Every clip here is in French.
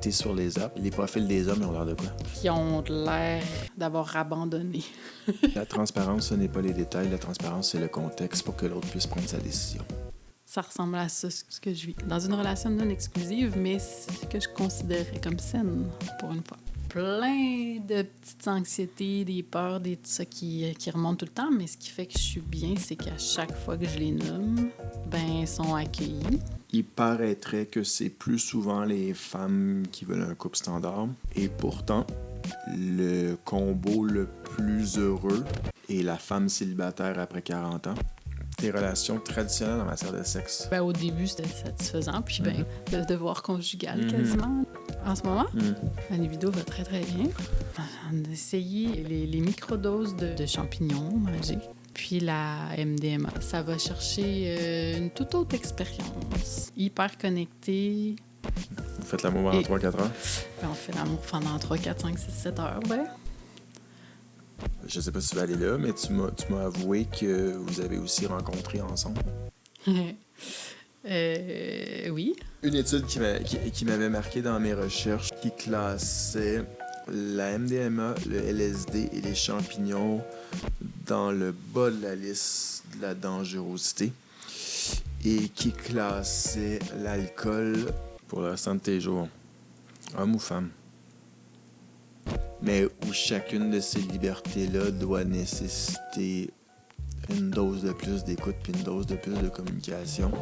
été sur les apps. Les profils des hommes, ils ont l'air de quoi? Qui ont l'air d'avoir abandonné. La transparence, ce n'est pas les détails. La transparence, c'est le contexte pour que l'autre puisse prendre sa décision. Ça ressemble à ça, ce que je vis. Dans une relation non exclusive, mais ce que je considérais comme saine, pour une fois. Plein de petites anxiétés, des peurs, tout ça qui remontent tout le temps, mais ce qui fait que je suis bien, c'est qu'à chaque fois que je les nomme, ben, ils sont accueillis. Il paraîtrait que c'est plus souvent les femmes qui veulent un couple standard. Et pourtant, le combo le plus heureux est la femme célibataire après 40 ans. Des relations traditionnelles en matière de sexe. Ben, au début, c'était satisfaisant, puis ben, le devoir conjugal quasiment. En ce moment, la libido va très, très bien. On a essayé les microdoses de champignons magiques, puis la MDMA. Ça va chercher une toute autre expérience. Hyper connectée. Vous faites l'amour pendant 3-4 heures? Ben, on fait l'amour pendant 3, 4, 5, 6, 7 heures, ben. Je sais pas si tu vas aller là, mais tu m'as avoué que vous avez aussi rencontré ensemble. Oui. Une étude qui m'avait marqué dans mes recherches qui classait la MDMA, le LSD et les champignons dans le bas de la liste de la dangerosité et qui classait l'alcool pour le restant de tes jours, homme ou femme. Mais où chacune de ces libertés-là doit nécessiter une dose de plus d'écoute puis une dose de plus de communication.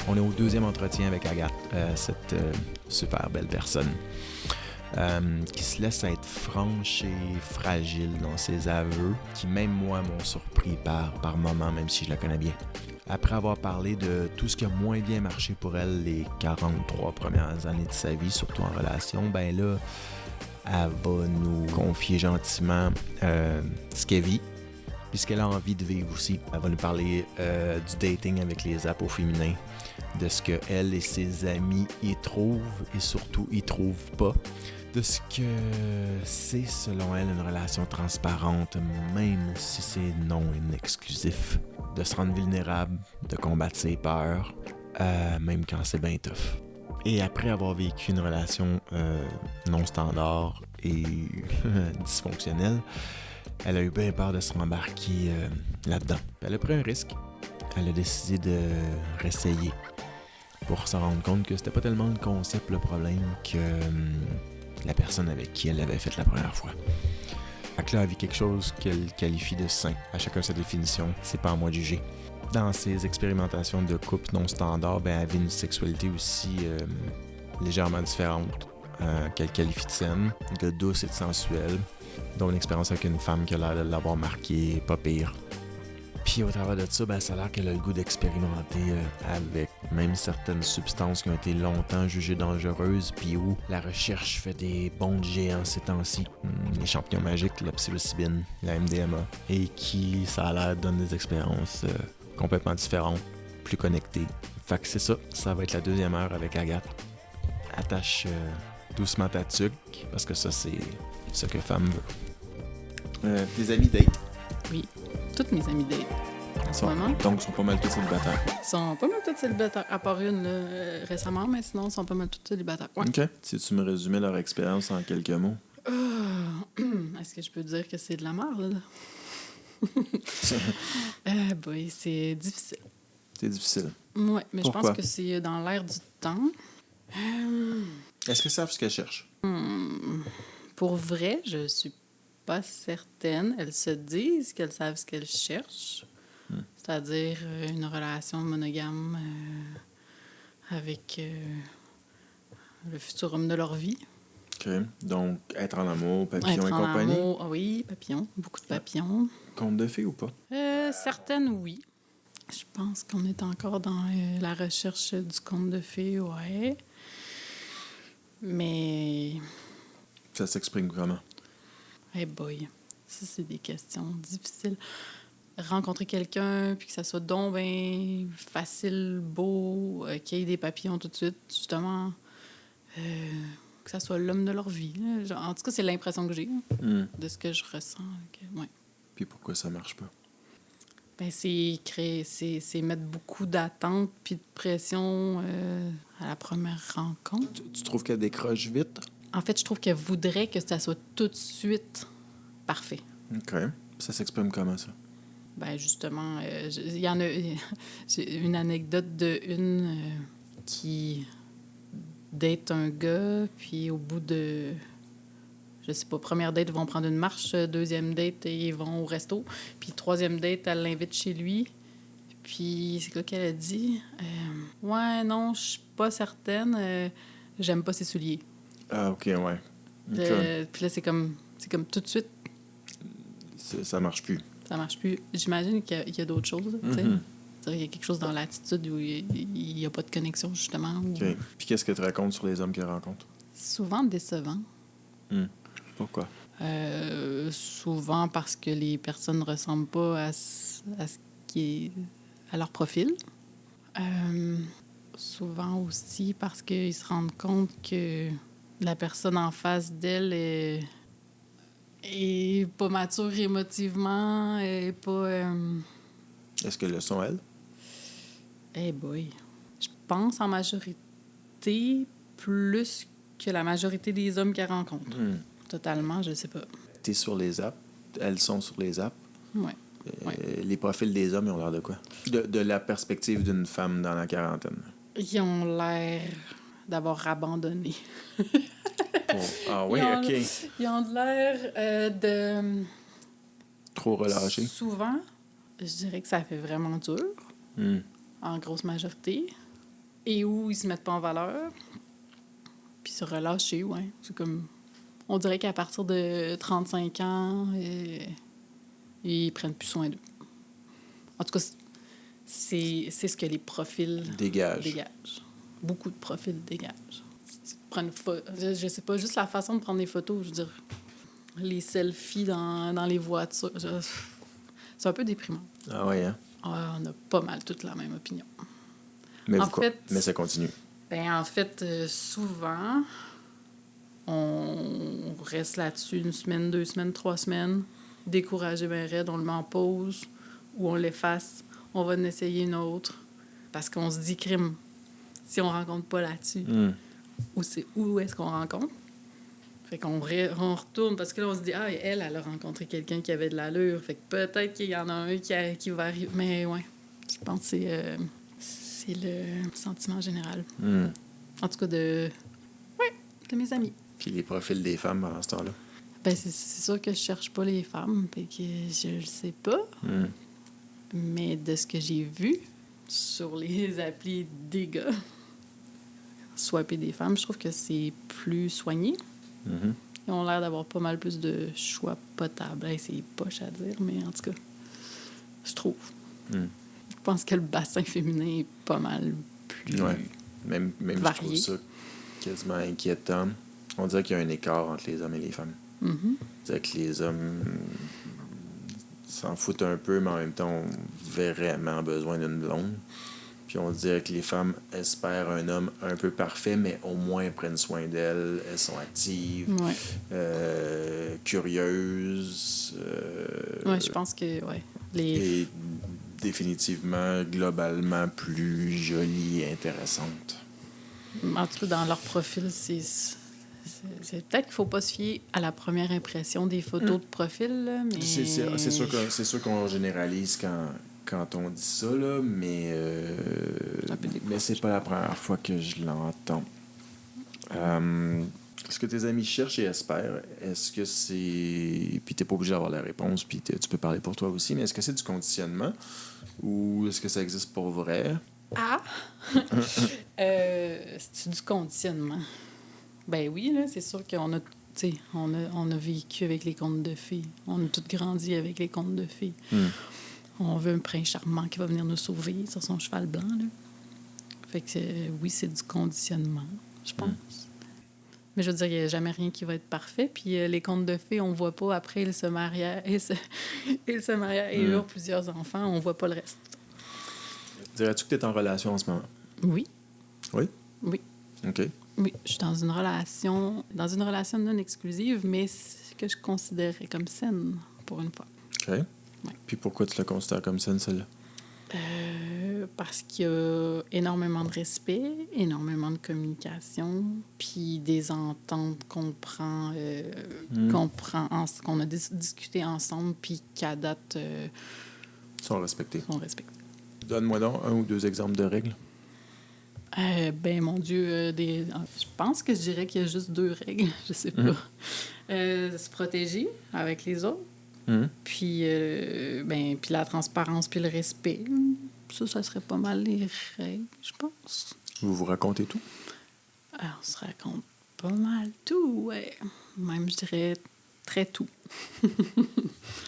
On est au deuxième entretien avec Agathe, cette super belle personne qui se laisse être franche et fragile dans ses aveux, qui même moi m'ont surpris par moments, même si je la connais bien. Après avoir parlé de tout ce qui a moins bien marché pour elle les 43 premières années de sa vie, surtout en relation, ben là, elle va nous confier gentiment ce qu'elle vit, puis ce qu'elle a envie de vivre aussi. Elle va nous parler du dating avec les apps au féminin, de ce qu'elle et ses amis y trouvent et surtout y trouvent pas, de ce que c'est selon elle une relation transparente, même si c'est non exclusif, de se rendre vulnérable, de combattre ses peurs, même quand c'est bien tough. Et après avoir vécu une relation non standard et dysfonctionnelle, elle a eu bien peur de se rembarquer là-dedans. Elle a pris un risque. Elle a décidé de réessayer pour se rendre compte que c'était pas tellement le concept le problème que la personne avec qui elle l'avait fait la première fois. Fait que là, elle vit quelque chose qu'elle qualifie de sain. À chacun sa définition, c'est pas à moi de juger. Dans ses expérimentations de couple non standard, ben, elle vit une sexualité aussi légèrement différente, qu'elle qualifie de saine, de douce et de sensuelle, dont une expérience avec une femme qui a l'air de l'avoir marqué pas pire. Puis au travers de ça, ben, ça a l'air qu'elle a le goût d'expérimenter avec même certaines substances qui ont été longtemps jugées dangereuses, puis où la recherche fait des bonds de géants ces temps-ci. Les champignons magiques, la psilocybine, la MDMA, et qui, ça a l'air, donne des expériences complètement différentes, plus connectées. Fait que c'est ça, ça va être la deuxième heure avec Agathe. Attache doucement ta tuque, parce que ça, c'est ce que femme veut. Tes amis datent? Oui. Toutes mes amies datent. En ce moment. Donc, ils sont pas mal tous célibataires. Ils sont pas mal toutes célibataires, à part une là, récemment, mais sinon, ils sont pas mal toutes célibataires. Ouais. OK. Si tu me résumais leur expérience en quelques mots. Est-ce que je peux dire que c'est de la merde? Boy, c'est difficile. C'est difficile. Oui, mais Pourquoi? je pense que c'est dans l'air du temps. Est-ce qu'ils savent ce qu'elles cherchent? Pour vrai, je suis pas certaine. Elles se disent qu'elles savent ce qu'elles cherchent. C'est-à-dire une relation monogame avec le futur homme de leur vie. OK. Donc, être en amour, papillon Être et en compagnie. amour, ah oui, papillon, beaucoup de papillons. Conte de fées ou pas? Certaines, oui. Je pense qu'on est encore dans la recherche du conte de fées, ouais. Mais... Ça s'exprime comment? Hey boy, ça, c'est des questions difficiles. Rencontrer quelqu'un, puis que ça soit donc bien facile, beau, qu'il y ait des papillons tout de suite, justement, que ça soit l'homme de leur vie. Là. Genre, en tout cas, c'est l'impression que j'ai de ce que je ressens. Ouais. Puis pourquoi ça marche pas? Ben, c'est mettre beaucoup d'attentes puis de pression à la première rencontre. Tu trouves qu'elle décroche vite? En fait, je trouve qu'elle voudrait que ça soit tout de suite parfait. OK. Ça s'exprime comment, ça? Ben justement, il y en a j'ai une anecdote de une qui date un gars, puis au bout de, je sais pas, première date, ils vont prendre une marche, deuxième date, ils vont au resto, puis troisième date, elle l'invite chez lui. Puis c'est quoi qu'elle a dit? Ouais, non, je suis pas certaine, j'aime pas ses souliers. Ah, OK, ouais. Puis là, c'est comme tout de suite, Ça marche plus. ça marche plus. J'imagine qu'il y a d'autres choses, tu sais. Mhm. Il y a quelque chose dans l'attitude où il n'y a pas de connexion, justement. Ou... OK. Puis qu'est-ce que tu racontes sur les hommes qu'elle rencontre? Souvent décevant. Pourquoi? Souvent parce que les personnes ne ressemblent pas à ce qui est à leur profil. Souvent aussi parce qu'ils se rendent compte que la personne en face d'elle est pas mature émotivement, est pas... Est-ce qu'elles le sont, elles? Eh boy. Je pense en majorité plus que la majorité des hommes qu'elle rencontre. Totalement, je sais pas. T'es sur les apps. Elles sont sur les apps. Ouais. Les profils des hommes, ils ont l'air de quoi? De la perspective d'une femme dans la quarantaine. Ils ont l'air d'avoir abandonné. Ah oui, Ils ont- OK. Ils ont l'air de... Trop relâché. Souvent, je dirais que ça fait vraiment dur, en grosse majorité, et où ils se mettent pas en valeur, puis se relâcher, ouais. C'est comme... On dirait qu'à partir de 35 ans, ils prennent plus soin d'eux. En tout cas, c'est ce que les profils Dégage. Beaucoup de profils dégagent. Si tu prends une photo, je sais pas, juste la façon de prendre des photos, je veux dire, les selfies dans les voitures, c'est un peu déprimant. Ah oui, hein? Ah, on a pas mal toute la même opinion. Mais, En fait- mais ça continue. Ben en fait, souvent, on reste là-dessus 1 semaine, 2 semaines, 3 semaines, découragé ben raide, on le met en pause ou on l'efface, on va en essayer une autre parce qu'on se dit crime si on rencontre pas là-dessus. Où est-ce qu'on rencontre? Fait qu'on on retourne parce que là, on se dit, ah, elle a rencontré quelqu'un qui avait de l'allure. Fait que peut-être qu'il y en a un qui va arriver. Mais ouais, je pense que c'est le sentiment général. En tout cas, de mes amis. Puis les profils des femmes pendant ce temps-là. Ben, c'est sûr que je cherche pas les femmes, fait que je le sais pas. Mais de ce que j'ai vu sur les applis des gars, swiper des femmes, je trouve que c'est plus soigné. Ils ont l'air d'avoir pas mal plus de choix potables. Hey, c'est poche à dire, mais en tout cas, je trouve. Je pense que le bassin féminin est pas mal plus Même je trouve ça quasiment inquiétant. On dirait qu'il y a un écart entre les hommes et les femmes. On dirait que les hommes s'en foutent un peu, mais en même temps, ont vraiment besoin d'une blonde. Puis on dirait que les femmes espèrent un homme un peu parfait, mais au moins prennent soin d'elles. Elles sont actives, curieuses. Je pense que, Et définitivement, globalement, plus jolies et intéressantes. En tout cas, dans leur profil, c'est peut-être qu'il ne faut pas se fier à la première impression des photos de profil, là, mais... C'est sûr qu'on généralise quand on dit ça, là, mais c'est pas la première fois que je l'entends. Ce que tes amis cherchent et espèrent, est-ce que c'est... Puis t'es pas obligé d'avoir la réponse, puis tu peux parler pour toi aussi, mais est-ce que c'est du conditionnement ou est-ce que ça existe pour vrai? Ah! C'est du conditionnement. Ben oui, là, c'est sûr qu'on a... On a vécu avec les contes de fées. On a tous grandi avec les contes de fées. On veut un prince charmant qui va venir nous sauver sur son cheval blanc, là. Fait que oui, c'est du conditionnement, je pense. Mais je veux dire, il n'y a jamais rien qui va être parfait. Puis les contes de fées, on ne voit pas après, ils se mariaient et eurent plusieurs enfants. On ne voit pas le reste. Dirais-tu que tu es en relation en ce moment? Oui. Oui? Oui. OK. Oui, je suis dans une relation non exclusive, mais que je considérais comme saine, pour une fois. OK. Ouais. Puis pourquoi tu la considères comme saine, celle-là? Parce qu'il y a énormément de respect, énormément de communication, puis des ententes qu'on prend, qu'on a discuté ensemble, puis qu'à date, Sont respectés. sont respectées. Donne-moi donc 1 ou 2 exemples de règles. Ben, mon Dieu, je pense que je dirais qu'il y a juste 2 règles, je sais pas. Se protéger avec les autres, puis puis la transparence, puis le respect. Ça serait pas mal les règles, je pense. Vous vous racontez tout? Alors, on se raconte pas mal tout, ouais. Même, je dirais, très tout.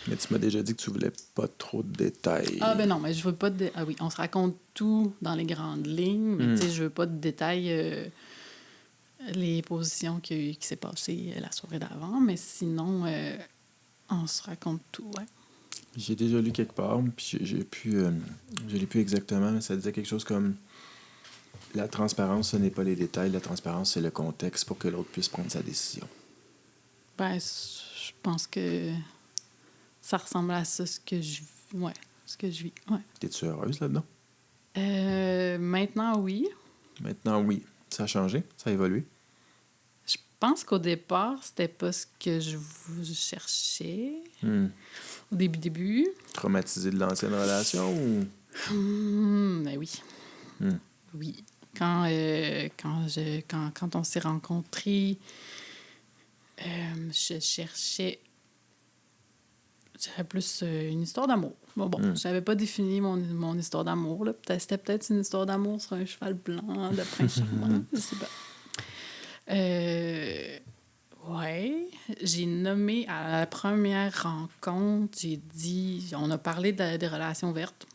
Mais tu m'as déjà dit que tu voulais pas trop de détails. Ah, ben non, mais je veux pas de... Ah oui, on se raconte tout dans les grandes lignes, mais tu sais, je veux pas de détails, les positions qui s'est passées la soirée d'avant, mais sinon, on se raconte tout, ouais. J'ai déjà lu quelque part, puis je l'ai plus exactement, mais ça disait quelque chose comme la transparence, ce n'est pas les détails, la transparence, c'est le contexte pour que l'autre puisse prendre sa décision. Ben, je pense que ça ressemble à ça, ce que je vis, ouais. T'es-tu heureuse là-dedans? Maintenant, oui. Maintenant, oui. Ça a changé? Ça a évolué? Je pense qu'au départ, c'était pas ce que je cherchais. Au début. Traumatisé de l'ancienne relation ou... Ben oui. Oui. Quand on s'est rencontrés, je cherchais, je dirais plus une histoire d'amour. Bon, j'avais pas défini mon histoire d'amour, là. C'était peut-être une histoire d'amour sur un cheval blanc de prince charmant, je sais pas. Ouais, j'ai nommé à la première rencontre, j'ai dit, on a parlé des relations vertes.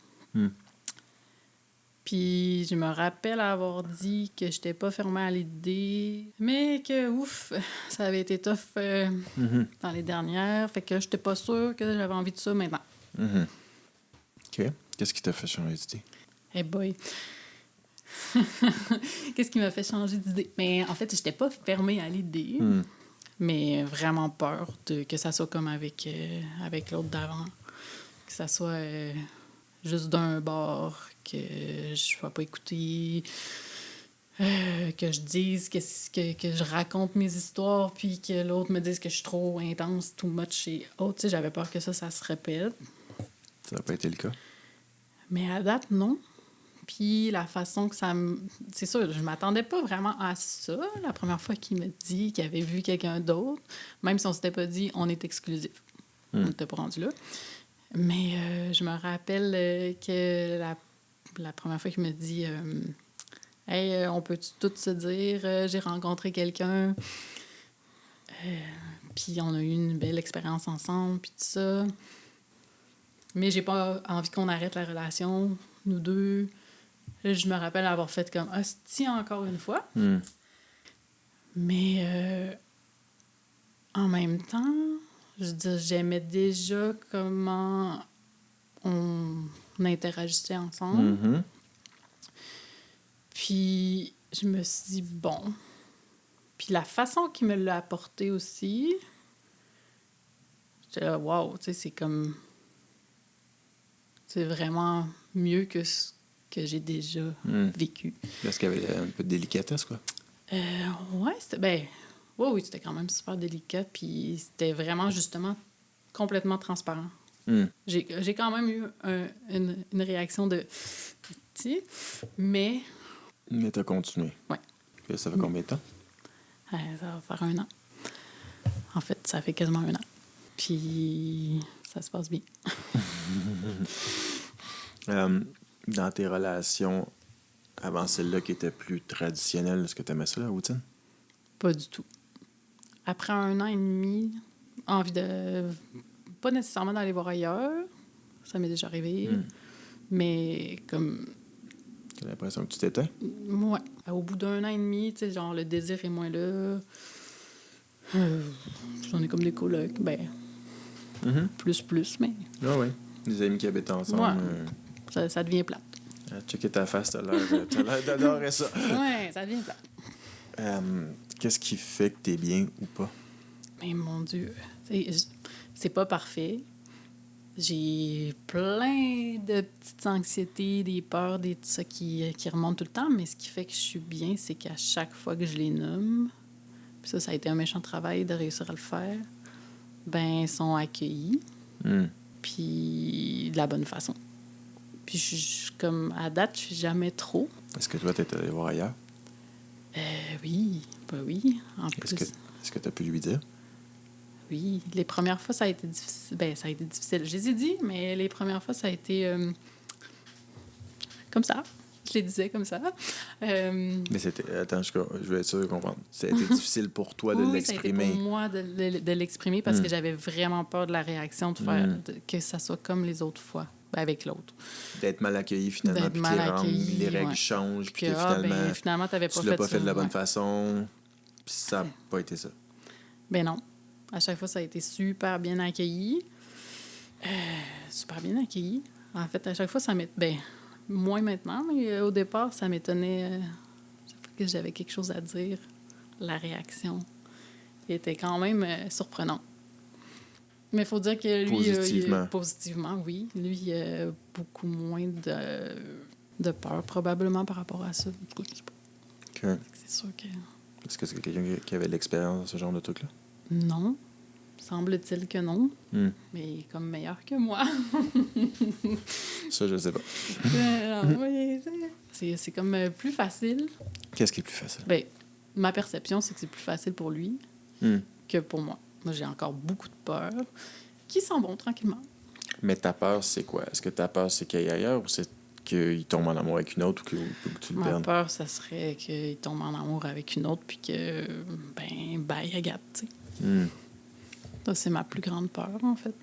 Puis je me rappelle avoir dit que j'étais pas fermée à l'idée, mais que ouf, ça avait été tough dans les dernières, fait que j'étais pas sûre que j'avais envie de ça maintenant. OK. Qu'est-ce qui t'a fait changer d'idée? Eh boy. Qu'est-ce qui m'a fait changer d'idée? Mais en fait, j'étais pas fermée à l'idée, mais vraiment peur que ça soit comme avec l'autre d'avant. Que ça soit juste d'un bord, que je sois pas écoutée, que je dise que je raconte mes histoires, puis que l'autre me dise que je suis trop intense, too much et autres. Tu sais, j'avais peur que ça se répète. Ça n'a pas été le cas? Mais à date, non. Puis la façon que ça me... C'est sûr, je m'attendais pas vraiment à ça. La première fois qu'il me dit qu'il avait vu quelqu'un d'autre, même si on s'était pas dit on est exclusif. On n'était pas rendu là. Mais je me rappelle que la première fois qu'il me dit hey, on peut tout se dire, j'ai rencontré quelqu'un, puis on a eu une belle expérience ensemble, puis tout ça. Mais j'ai pas envie qu'on arrête la relation, nous deux. Je me rappelle avoir fait comme hostie encore une fois. Mais en même temps, je veux dire, j'aimais déjà comment on interagissait ensemble. Puis je me suis dit, bon. Puis la façon qu'il me l'a apporté aussi, j'étais là, wow, tu sais, c'est comme... C'est vraiment mieux que ce que j'ai déjà vécu. Est-ce qu'il y avait un peu de délicatesse, quoi? Ouais, c'était... Ben, oui, c'était quand même super délicat, puis c'était vraiment, justement, complètement transparent. J'ai quand même eu une réaction de... Tu sais, mais... Mais t'as continué. Ouais. Puis ça fait combien de temps? Ça va faire 1 an. En fait, ça fait quasiment 1 an. Puis ça se passe bien. Dans tes relations avant celle-là qui était plus traditionnelle, est-ce que tu aimais ça, la routine? Pas du tout. Après 1 an et demi, envie de... Pas nécessairement d'aller voir ailleurs. Ça m'est déjà arrivé. Mais comme... T'as l'impression que tu t'éteins? Ouais. Au bout d'1 an et demi, tu sais, genre, le désir est moins là. J'en ai comme des colocs. Ben, plus, mais... Ah oui. Des amis qui habitent ensemble. Ouais. Ça devient plate. Checker ta face, t'as l'air d'adorer ça. Ouais, ça devient plate. Qu'est-ce qui fait que t'es bien ou pas? Mais mon Dieu, c'est pas parfait, J'ai plein de petites anxiétés, des peurs, tout ça qui remontent tout le temps, mais ce qui fait que je suis bien, c'est qu'à chaque fois que je les nomme, puis ça a été un méchant travail de réussir à le faire, ben ils sont accueillis, puis de la bonne façon. Puis comme à date, je suis jamais trop. Est-ce que toi, t'es allé voir ailleurs? Oui, ben oui. En plus, est-ce que tu as pu lui dire? oui, les premières fois, ça a été difficile. Ben, ça a été difficile. Je les ai dit, mais les premières fois, ça a été comme ça. Je les disais comme ça. Mais c'était... Attends, je vais être sûr de comprendre. Ça a été difficile pour toi de oui, l'exprimer. Ça a été pour moi de l'exprimer parce que j'avais vraiment peur de la réaction, de faire que ça soit comme les autres fois, avec l'autre. D'être mal accueilli, finalement, puis les règles changent, puis que finalement, t'avais pas tu l'as pas fait de la bonne façon, puis ça n'a pas été ça. Ben non. À chaque fois, ça a été super bien accueilli. Super bien accueilli. En fait, à chaque fois, ça m'étonnait. Ben, moins maintenant, mais au départ, ça m'étonnait. Chaque fois que j'avais quelque chose à dire, la réaction était quand même surprenante. Mais il faut dire que lui... Positivement, oui. Lui, il a beaucoup moins de peur, probablement, par rapport à ça. Je sais pas. OK. C'est sûr que... Est-ce que c'est quelqu'un qui avait de l'expérience dans ce genre de truc-là? Non. Semble-t-il que non. Mais comme meilleur que moi. Ça, je sais pas. C'est comme plus facile. Qu'est-ce qui est plus facile? Ben, ma perception, c'est que c'est plus facile pour lui que pour moi. Moi, j'ai encore beaucoup de peur qui s'en vont tranquillement. Mais ta peur, c'est quoi? Est-ce que ta peur, c'est qu'il aille ailleurs ou c'est qu'il tombe en amour avec une autre ou que tu le perdes? Ma peur, ça serait qu'il tombe en amour avec une autre puis que, bye, Agathe, tu sais. Ça, c'est ma plus grande peur, en fait.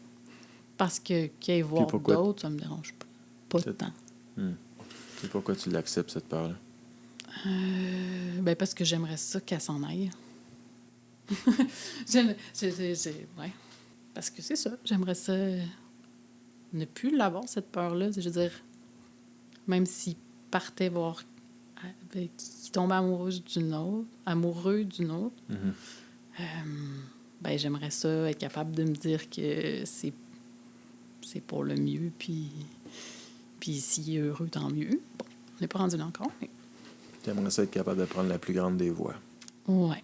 Parce que qu'il aille voir d'autres, ça me dérange pas de temps. Et pourquoi tu l'acceptes, cette peur-là? Parce que j'aimerais ça qu'elle s'en aille. Ouais. Parce que c'est ça. J'aimerais ça ne plus l'avoir, cette peur-là. Je veux dire, même s'il partait voir... qu'il tombe amoureux d'une autre, j'aimerais ça être capable de me dire que c'est pour le mieux, puis s'il est heureux, tant mieux. Bon, on n'est pas rendu là encore, mais... J'aimerais ça être capable de prendre la plus grande des voix. Ouais.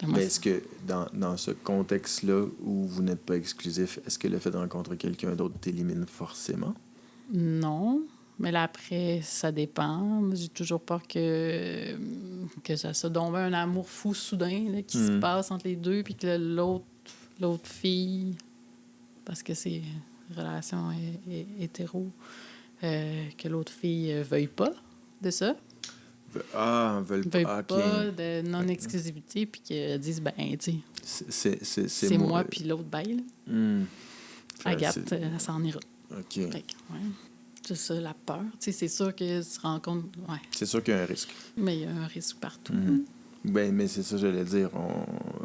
Mais est-ce que dans ce contexte-là où vous n'êtes pas exclusif, est-ce que le fait de rencontrer quelqu'un d'autre t'élimine forcément? Non. Mais là, après, ça dépend. J'ai toujours peur que ça se donne un amour fou soudain là, qui se passe entre les deux, puis que l'autre fille, parce que c'est une relation hétéro, que l'autre fille veuille pas de ça. Veuille pas de non-exclusivité, puis qu'elle dise, tu sais, c'est moi puis l'autre bail. Agathe, elle s'en ira. OK. Fait que, ouais. C'est ça, la peur. Tu sais, c'est sûr que tu te rends compte... Ouais. C'est sûr qu'il y a un risque. Mais il y a un risque partout. Mais c'est ça, j'allais dire.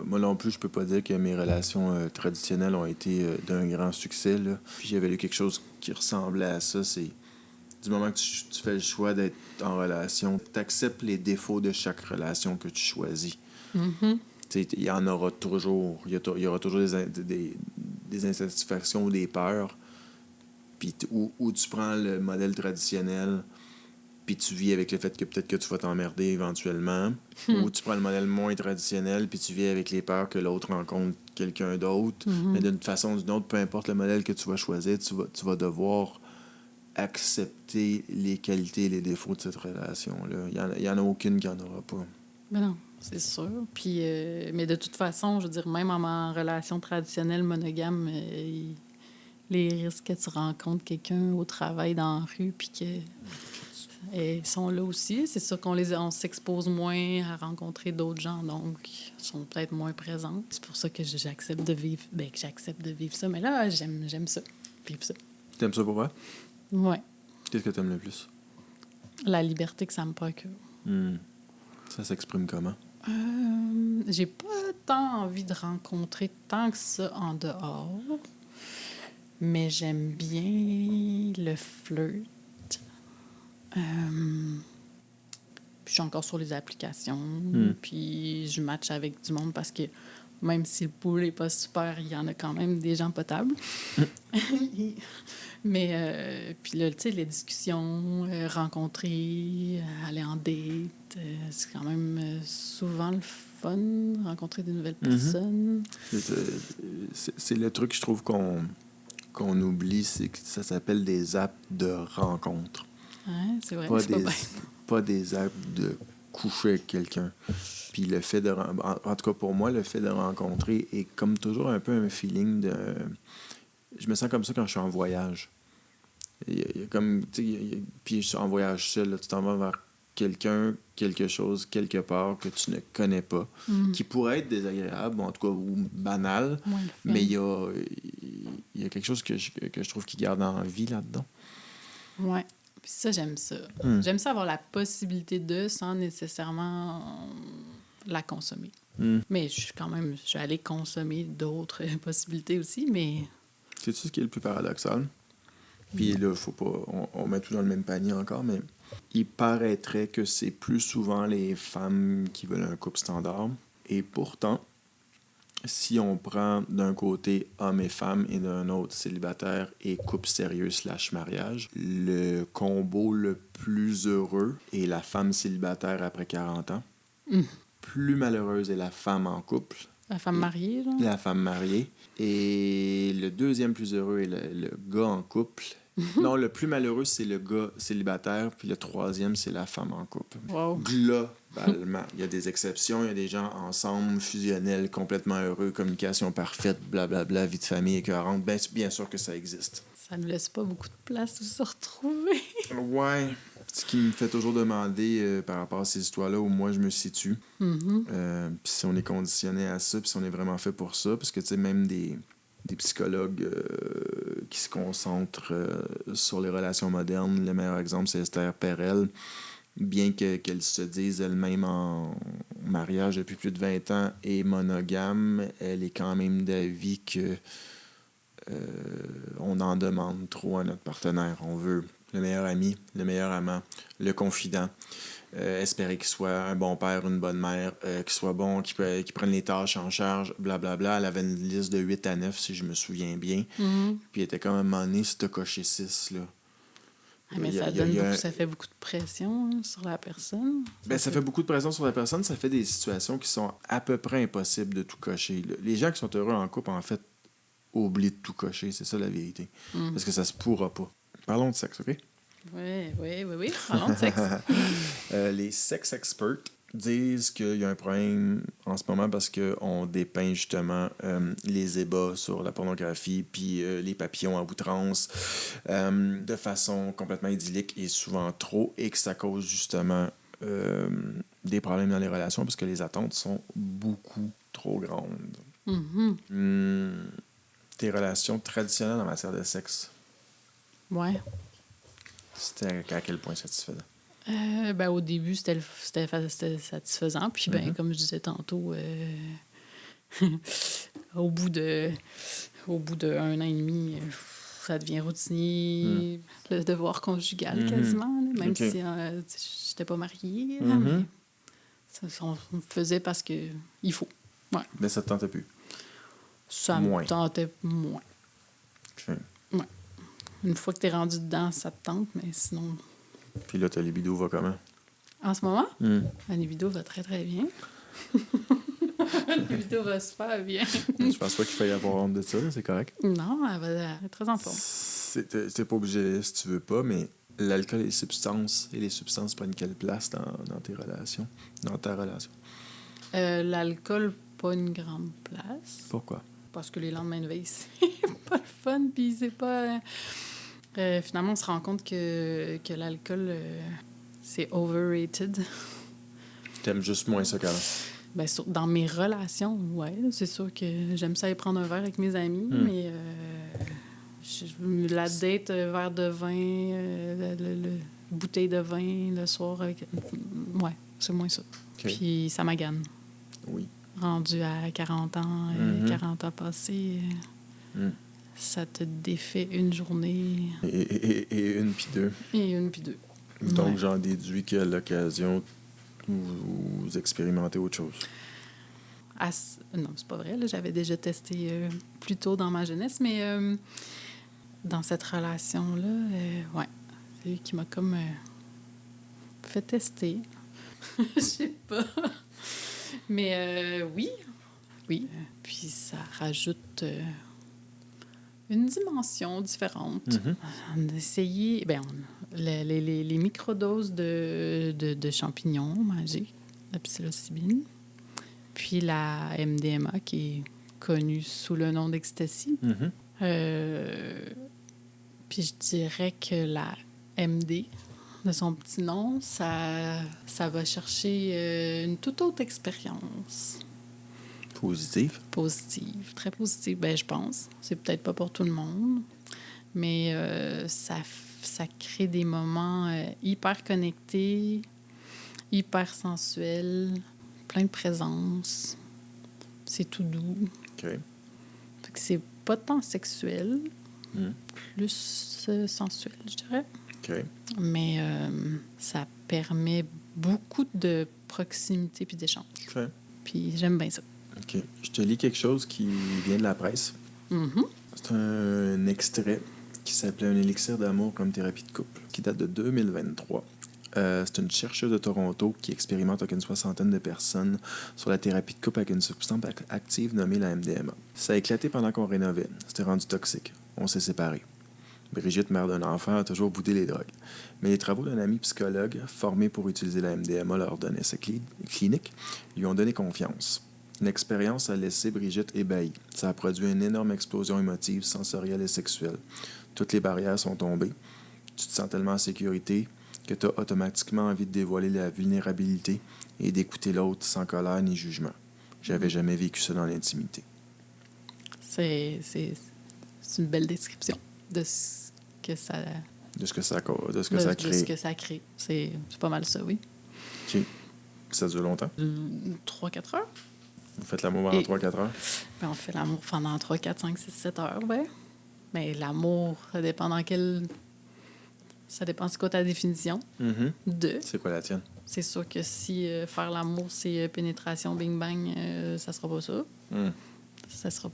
Moi non plus, je peux pas dire que mes relations traditionnelles ont été d'un grand succès. Là. Puis j'avais lu quelque chose qui ressemblait à ça. C'est du moment que tu fais le choix d'être en relation, tu acceptes les défauts de chaque relation que tu choisis. Il y en aura toujours. Il y aura toujours des insatisfactions ou des peurs. Puis où tu prends le modèle traditionnel, puis tu vis avec le fait que peut-être que tu vas t'emmerder éventuellement, ou tu prends le modèle moins traditionnel, puis tu vis avec les peurs que l'autre rencontre quelqu'un d'autre. Mais d'une façon ou d'une autre, peu importe le modèle que tu vas choisir, tu vas devoir accepter les qualités et les défauts de cette relation-là. Il y en a aucune qui n'en aura pas. Mais non, c'est sûr. Puis, mais de toute façon, je veux dire, même en relation traditionnelle monogame, les risques que tu rencontres quelqu'un au travail, dans la rue, puis qu'ils sont là aussi. C'est sûr on s'expose moins à rencontrer d'autres gens, donc ils sont peut-être moins présents. C'est pour ça que j'accepte de vivre ça. Mais là, j'aime ça, vivre ça. T'aimes ça pour vrai? Oui. Qu'est-ce que t'aimes le plus? La liberté que ça me procure. Ça s'exprime comment? J'ai pas tant envie de rencontrer tant que ça en dehors. Mais j'aime bien le flirt. Puis je suis encore sur les applications. Puis je match avec du monde parce que même si le pool n'est pas super, il y en a quand même des gens potables. Mais, puis là, tu sais, les discussions, rencontrer, aller en date, c'est quand même souvent le fun, rencontrer de nouvelles personnes. C'est le truc, je trouve, qu'on oublie, c'est que ça s'appelle des apps de rencontre. Ouais, c'est vrai, Pas des apps de coucher avec quelqu'un. Puis le fait en tout cas pour moi, le fait de rencontrer est comme toujours un peu un feeling de... Je me sens comme ça quand je suis en voyage. Il y a comme, tu sais, puis je suis en voyage seul, là, tu t'en vas vers quelqu'un, quelque chose, quelque part que tu ne connais pas, qui pourrait être désagréable, en tout cas, ou banal, mais il y a quelque chose que je trouve qui garde en vie là-dedans. Ouais. Puis ça, j'aime ça. J'aime ça avoir la possibilité de, sans nécessairement la consommer. Mais je vais aller consommer d'autres possibilités aussi, mais... Sais-tu ce qui est le plus paradoxal? Puis là, faut pas... On met tout dans le même panier encore, mais il paraîtrait que c'est plus souvent les femmes qui veulent un couple standard. Et pourtant, si on prend d'un côté hommes et femmes et d'un autre célibataire et couple sérieux / mariage, le combo le plus heureux est la femme célibataire après 40 ans. Plus malheureuse est la femme en couple. La femme mariée, là? La femme mariée. Et le deuxième plus heureux est le gars en couple. Non, le plus malheureux, c'est le gars célibataire, puis le troisième, c'est la femme en couple. Wow. Globalement. Il y a des exceptions, il y a des gens ensemble, fusionnels, complètement heureux, communication parfaite, blablabla, vie de famille écœurante. Bien sûr que ça existe. Ça ne laisse pas beaucoup de place où se retrouver. Ouais. Ce qui me fait toujours demander par rapport à ces histoires-là où moi je me situe. Puis si on est conditionné à ça, puis si on est vraiment fait pour ça, parce que tu sais, même des psychologues qui se concentrent sur les relations modernes, le meilleur exemple, c'est Esther Perel. Bien qu'elle se dise elle-même en mariage depuis plus de 20 ans et monogame, elle est quand même d'avis que on en demande trop à notre partenaire. On veut le meilleur ami, le meilleur amant, le confident, espérer qu'il soit un bon père, une bonne mère, qu'il soit bon, qu'il prenne les tâches en charge, blablabla. Elle avait une liste de 8 à 9, si je me souviens bien. Puis elle était comme à un moment donné, si t'as coché 6, là. Mais ça fait beaucoup de pression sur la personne. Ça fait beaucoup de pression sur la personne. Ça fait des situations qui sont à peu près impossibles de tout cocher. Les gens qui sont heureux en couple, en fait, oublient de tout cocher. C'est ça la vérité. Parce que ça se pourra pas. Parlons de sexe, OK? Oui. Parlons de sexe. Les sex experts disent qu'il y a un problème en ce moment parce qu'on dépeint justement les ébats sur la pornographie puis les papillons à outrance de façon complètement idyllique et souvent trop, et que ça cause justement des problèmes dans les relations parce que les attentes sont beaucoup trop grandes. Tes relations traditionnelles en matière de sexe? Ouais. C'était à quel point satisfaisant? Au début, c'était satisfaisant. Puis, comme je disais tantôt, au bout de 1 an et demi, ça devient routinier. Le devoir conjugal, quasiment. Là, même si j'étais pas mariée. Là, mais on le faisait parce que il faut. Ouais. Mais ça te tentait plus? Ça me tentait moins. Okay. Ouais. Une fois que t'es rendu dedans, ça te tente, mais sinon... Puis là, ta libido va comment? En ce moment? La libido va très, très bien. La libido va super bien. Je pense pas qu'il faille avoir honte de ça, c'est correct? Non, elle va être très en forme. T'es pas obligé si tu veux pas, mais l'alcool et les substances prennent quelle place dans tes relations? Dans ta relation? L'alcool, pas une grande place. Pourquoi? Parce que les lendemains de veille, c'est pas le fun, puis c'est pas... finalement, on se rend compte que l'alcool, c'est overrated. T'aimes juste moins ça qu'avant? Dans mes relations, ouais. C'est sûr que j'aime ça aller prendre un verre avec mes amis, mais la date, verre de vin, bouteille de vin le soir, avec... ouais, c'est moins ça. Okay. Puis ça m'agane. Oui. Rendu à 40 ans, 40 ans passés... ça te défait une journée. Et une puis deux. Et une puis deux. Donc, j'en déduis qu'à l'occasion, vous expérimentez autre chose. Non, c'est pas vrai. Là, j'avais déjà testé plus tôt dans ma jeunesse, mais dans cette relation-là, ouais, c'est lui qui m'a comme fait tester. Je sais pas. Mais oui. Puis ça rajoute une dimension différente. On a essayé les microdoses de champignons magiques, la psilocybine, puis la MDMA qui est connue sous le nom d'ecstasy. Puis je dirais que la MD, de son petit nom, ça va chercher une toute autre expérience. Positive, très positive, ben je pense. C'est peut-être pas pour tout le monde, mais ça crée des moments hyper connectés, hyper sensuels, plein de présence. C'est tout doux. OK. Fait que c'est pas tant sexuel, plus sensuel, je dirais. OK. Mais ça permet beaucoup de proximité puis d'échange. OK. Puis j'aime bien ça. OK. Je te lis quelque chose qui vient de la presse. C'est un extrait qui s'appelait Un élixir d'amour comme thérapie de couple, qui date de 2023. C'est une chercheuse de Toronto qui expérimente avec une soixantaine de personnes sur la thérapie de couple avec une substance active nommée la MDMA. Ça a éclaté pendant qu'on rénovait. C'était rendu toxique. On s'est séparés. Brigitte, mère d'un enfant, a toujours boudé les drogues. Mais les travaux d'un ami psychologue formé pour utiliser la MDMA lors d'un essai clinique lui ont donné confiance. L'expérience a laissé Brigitte ébahie. Ça a produit une énorme explosion émotive, sensorielle et sexuelle. Toutes les barrières sont tombées. Tu te sens tellement en sécurité que tu as automatiquement envie de dévoiler la vulnérabilité et d'écouter l'autre sans colère ni jugement. J'avais jamais vécu ça dans l'intimité. C'est une belle description de ce que ça... De ce que ça crée. De ce que ça crée. C'est pas mal ça, oui. OK. Ça dure longtemps? 3-4 heures. Vous faites l'amour pendant 3-4 heures? Ben, on fait l'amour pendant 3, 4, 5, 6, 7 heures, oui. Mais l'amour, ça dépend dans quel... Ça dépend c'est quoi ta définition de... C'est quoi la tienne? C'est sûr que si faire l'amour, c'est pénétration, bing-bang, ça sera pas ça. Ça sera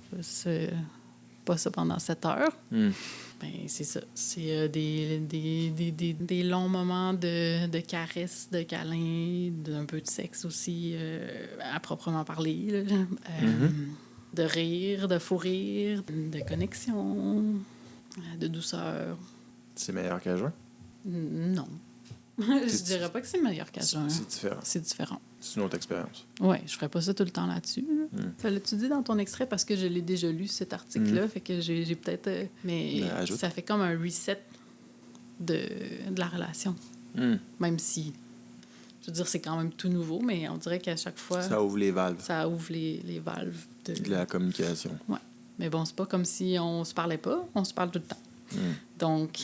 pas ça pendant 7 heures. Ben, c'est ça. C'est des longs moments de caresses, de câlins, d'un peu de sexe aussi, à proprement parler. Là. De rire, de fou rire, de connexion, de douceur. C'est meilleur qu'à jeun? Non. Je dirais pas que c'est meilleur qu'à jeun. C'est différent. C'est différent. C'est une autre expérience. Oui, je ferais pas ça tout le temps là-dessus. Ça l'as-tu dit dans ton extrait parce que je l'ai déjà lu, cet article-là, fait que j'ai peut-être... mais ça fait comme un reset de la relation. Même si, je veux dire, c'est quand même tout nouveau, mais on dirait qu'à chaque fois... Ça ouvre les valves. Ça ouvre les valves de la communication. Oui. Mais bon, c'est pas comme si on se parlait pas, on se parle tout le temps. Donc,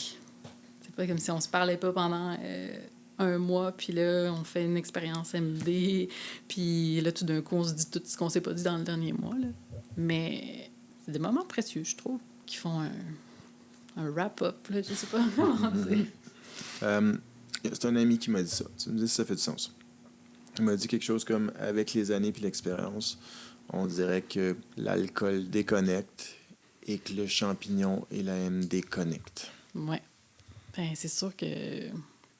c'est pas comme si on se parlait pas pendant... 1 mois, puis là, on fait une expérience MD, puis là, tout d'un coup, on se dit tout ce qu'on s'est pas dit dans le dernier mois. Là. Mais c'est des moments précieux, je trouve, qui font un wrap-up, là, je sais pas comment dire. C'est un ami qui m'a dit ça. Tu me dis si ça fait du sens. Il m'a dit quelque chose comme, avec les années puis l'expérience, on dirait que l'alcool déconnecte et que le champignon et la MD connectent. Oui. Ben, c'est sûr que...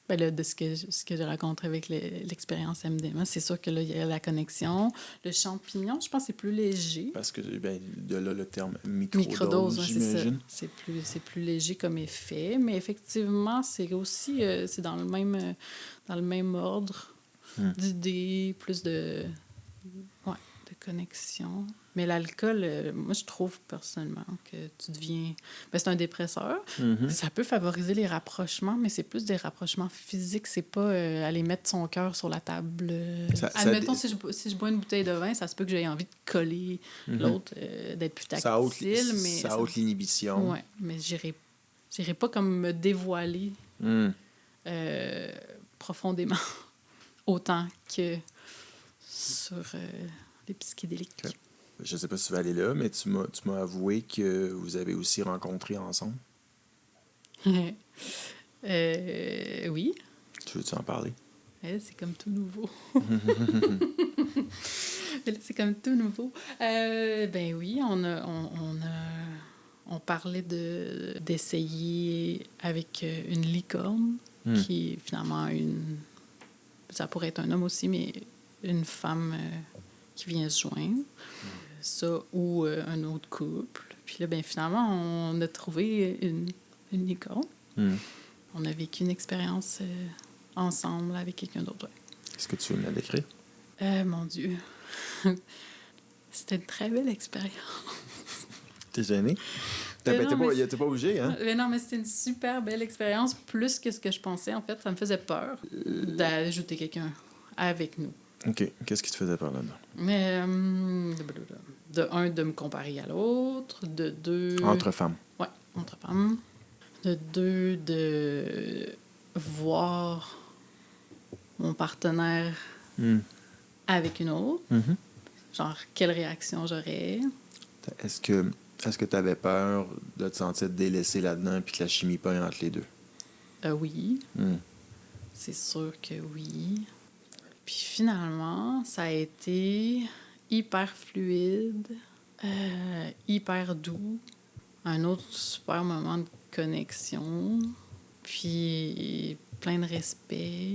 Ben là, de ce que j'ai raconté avec l'expérience MDMA, c'est sûr que là, il y a la connexion. Le champignon, je pense que c'est plus léger. Parce que, ben, de là, le terme microdose, j'imagine. C'est plus léger comme effet. Mais effectivement, c'est aussi c'est dans le même ordre d'idées, plus de connexion. Mais l'alcool, moi, je trouve personnellement que tu deviens... Ben, c'est un dépresseur. Ça peut favoriser les rapprochements, mais c'est plus des rapprochements physiques. C'est pas aller mettre son cœur sur la table. Admettons, si je bois une bouteille de vin, ça se peut que j'aie envie de coller l'autre, d'être plus tactile. Ça ôte l'inhibition. Oui, mais j'irai pas comme me dévoiler profondément autant que sur les psychédéliques. Okay. Je ne sais pas si tu vas aller là, mais tu m'as avoué que vous avez aussi rencontré ensemble. Oui. Tu veux-tu en parler? C'est comme tout nouveau. C'est comme tout nouveau. Ben oui, on parlait d'essayer avec une licorne, qui est finalement ça pourrait être un homme aussi, mais une femme qui vient se joindre. Ça, ou un autre couple. Puis là, ben finalement, on a trouvé une licorne. On a vécu une expérience ensemble avec quelqu'un d'autre. Ouais. Est-ce que tu veux me la décrire? Mon Dieu. C'était une très belle expérience. T'es gêné? T'es pas obligé, hein? Mais non, mais c'était une super belle expérience, plus que ce que je pensais. En fait, ça me faisait peur d'ajouter quelqu'un avec nous. OK. Qu'est-ce qui te faisait peur là-dedans? Mais, de me comparer à l'autre. De deux... Entre femmes. Oui, entre femmes. De deux, de voir mon partenaire avec une autre. Genre, quelle réaction j'aurais. Est-ce que tu avais peur de te sentir délaissé là-dedans puis que la chimie pogne entre les deux? Oui. C'est sûr que oui. Puis finalement, ça a été hyper fluide, hyper doux. Un autre super moment de connexion. Puis plein de respect.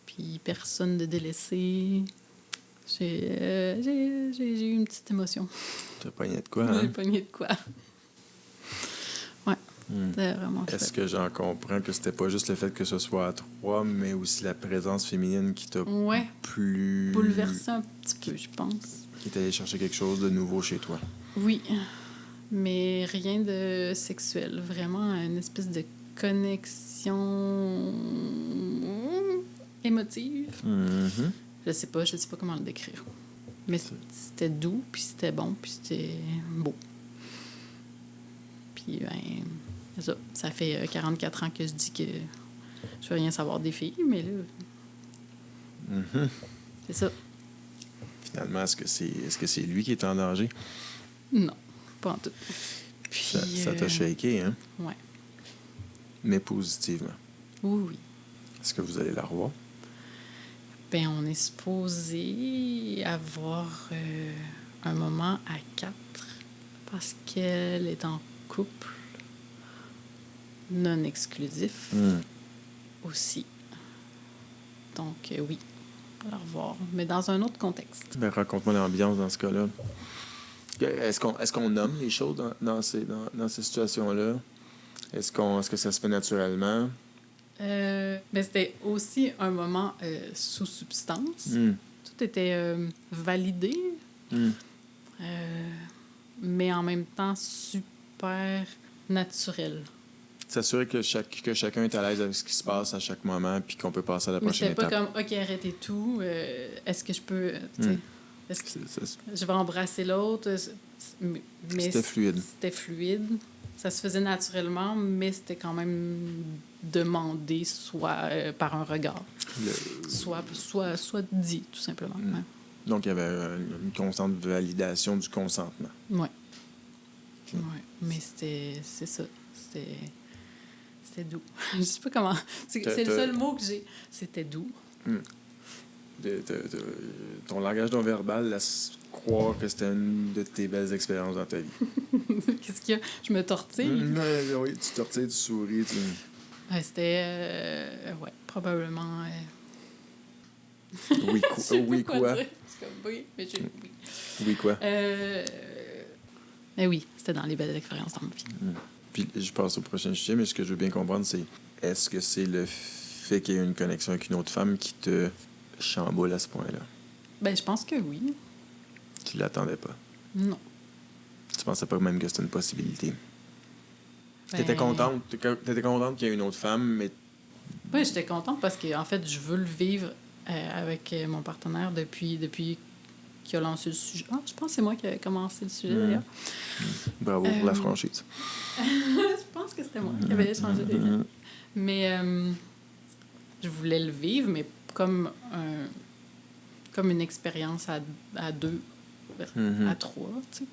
Puis personne de délaissé. J'ai eu une petite émotion. T'as pogné de quoi, hein? J'ai pogné de quoi. Ouais, c'était vraiment chouette. Est-ce que j'en comprends que c'était pas juste le fait que ce soit à trois, mais aussi la présence féminine qui t'a plus... bouleversé un petit peu, je pense. Qui est allé chercher quelque chose de nouveau chez toi. Oui, mais rien de sexuel. Vraiment une espèce de connexion émotive. Je sais pas comment le décrire. Mais c'était doux, puis c'était bon, puis c'était beau. Puis, ben, ça fait 44 ans que je dis que je veux rien savoir des filles, mais là, c'est ça. Finalement, est-ce que c'est lui qui est en danger? Non, pas en tout. Puis, ça t'a shaké, hein? Ouais. Mais positivement. Oui. Est-ce que vous allez la revoir? Ben, on est supposé avoir un moment à 4 parce qu'elle est en couple non exclusif aussi. Donc, oui, à la revoir, mais dans un autre contexte. Ben, raconte-moi l'ambiance dans ce cas-là. Est-ce qu'on nomme les choses dans ces situations-là? Est-ce que ça se fait naturellement? Ben, c'était aussi un moment sous substance. Tout était validé, mais en même temps super naturel. S'assurer que chacun est à l'aise avec ce qui se passe à chaque moment puis qu'on peut passer à la prochaine étape. Mais c'était pas comme, OK, arrêtez tout. Est-ce que je peux... Est-ce que je vais embrasser l'autre? Mais c'était fluide. C'était fluide. Ça se faisait naturellement, mais c'était quand même demandé soit par un regard, soit dit, tout simplement. Ouais. Donc, il y avait une constante validation du consentement. Oui. Ouais. Mais c'est ça. C'était doux. Je sais pas comment... C'est le seul mot que j'ai. C'était doux. Ton langage non verbal laisse croire que c'était une de tes belles expériences dans ta vie. Qu'est-ce qu'il y a? Je me tortille. Oui, tu tortilles, tu souris. Ouais, c'était... probablement... Oui, oui quoi? C'est comme oui, mais oui. Oui quoi? Mais oui, c'était dans les belles expériences dans ma vie. Puis je passe au prochain sujet, mais ce que je veux bien comprendre, c'est est-ce que c'est le fait qu'il y ait une connexion avec une autre femme qui te chamboule à ce point-là? Ben, je pense que oui. Tu l'attendais pas? Non. Tu pensais pas même que c'était une possibilité? Ben... T'étais contente qu'il y ait une autre femme, mais... Oui, j'étais contente parce que en fait, je veux le vivre avec mon partenaire depuis qu'il a lancé le sujet. Ah, je pense que c'est moi qui ai commencé le sujet, d'ailleurs. Bravo pour la franchise. Je pense que c'était moi qui avais changé des lignes. Mais je voulais le vivre, mais comme une expérience à deux, à trois, tu sais.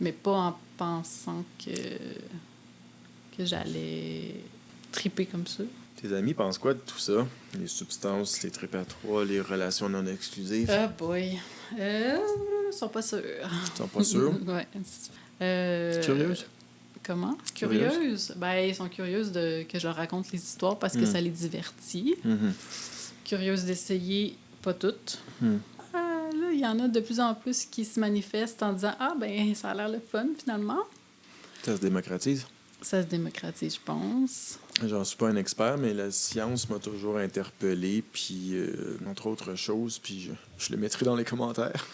Mais pas en pensant que j'allais triper comme ça. Tes amis pensent quoi de tout ça? Les substances, les tripes à trois, les relations non exclusives? Ah boy! Ils sont pas sûrs. Ils sont pas sûrs? Ouais. Curieuse? Comment? Curieuse? Curieuses? Ben, ils sont curieuses que je leur raconte les histoires parce que ça les divertit. Curieuses d'essayer, pas toutes. Là, il y en a de plus en plus qui se manifestent en disant « Ah, ben, ça a l'air le fun, finalement. » Ça se démocratise. Ça se démocratise, je pense. J'en suis pas un expert, mais la science m'a toujours interpellé, puis entre autres choses, puis je le mettrai dans les commentaires.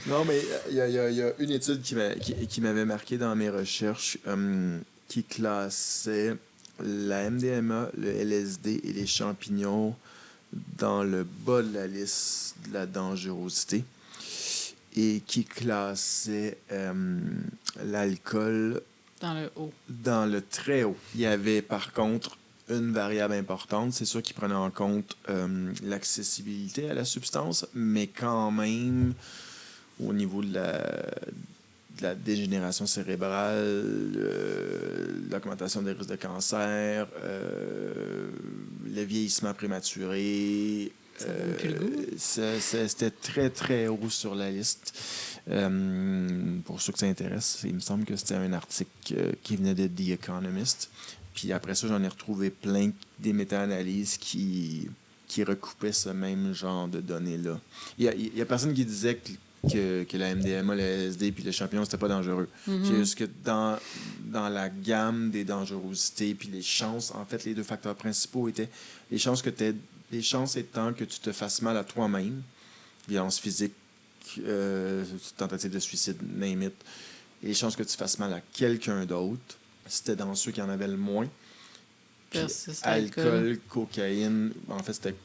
Non, mais il y a une étude qui m'avait marqué dans mes recherches qui classait la MDMA, le LSD et les champignons dans le bas de la liste de la dangerosité et qui classait l'alcool Dans le haut. dans le très haut. Il y avait par contre une variable importante, c'est sûr qu'ils prenaient en compte l'accessibilité à la substance, mais quand même au niveau de la dégénération cérébrale, l'augmentation des risques de cancer, le vieillissement prématuré. Ça donne plus le goût. C'était très, très haut sur la liste. Pour ceux que ça intéresse, il me semble que c'était un article qui venait de The Economist. Puis après ça, j'en ai retrouvé plein des méta-analyses qui recoupaient ce même genre de données-là. Il y a personne qui disait que la MDMA, le LSD puis le champignon, c'était pas dangereux. C'est juste que dans la gamme des dangerosités puis les chances, en fait, les deux facteurs principaux étaient les chances étant que tu te fasses mal à toi-même, violence physique, tentative de suicide, name it, et les chances que tu fasses mal à quelqu'un d'autre, c'était dans ceux qui en avaient le moins. Puis alcool, cocaïne, en fait, c'était